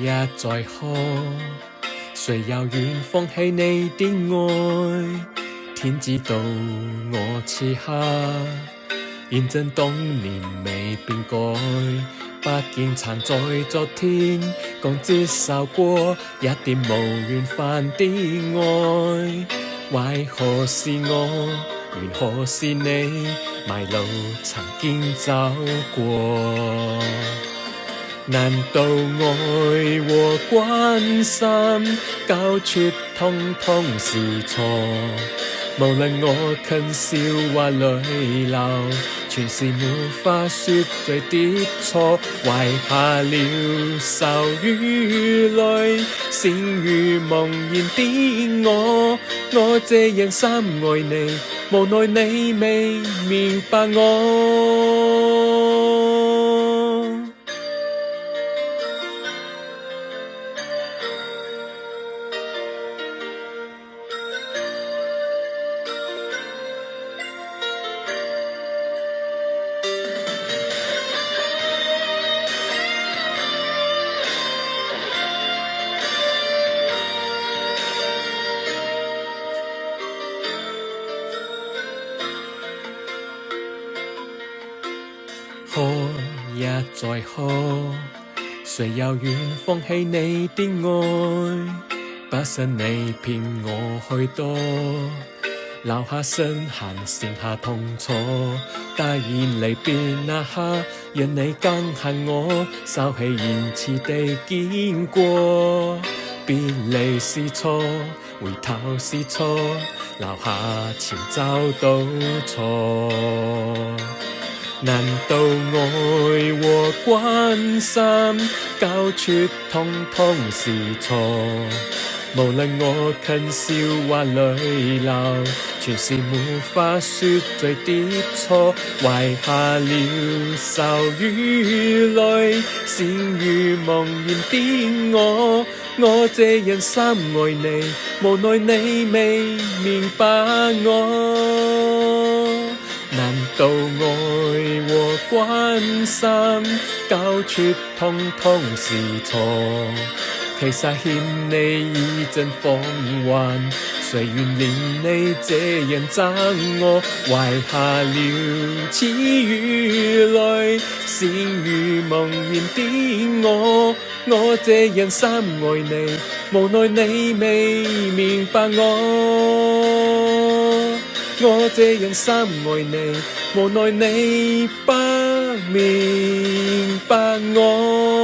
也在河，誰又願放棄你的愛？天知道我此刻認真當年未變改，不見曾在昨天共接受過一點無緣分的愛。為何是我？緣何是你？迷路曾經走過。難道愛和關心交出通通是錯？無論我近笑或淚流，全是沒法說罪的錯。遺下了愁與淚，善如夢然的我這樣深愛你，無奈你未明白我。河也在河，誰又願放棄你的愛？不信你騙我許多，留下傷痕，剩下痛楚。突然離別那刻，讓你更恨我，收起言辭的經過。別離是錯，回頭是錯，留下前找到錯。難道愛和關心交出通通是錯？無論我近笑或淚流，全是沒法說罪的錯。遺下了愁與淚，善如夢然的我這樣深愛你，無奈你未明白我。難道愛和關心交出通通是錯？其實欠你已陣放還，誰願憐你這樣憎我？遺下了痴與淚，善如夢然的我這樣深愛你，無奈你未明白我這樣深愛你，無奈你不明白我。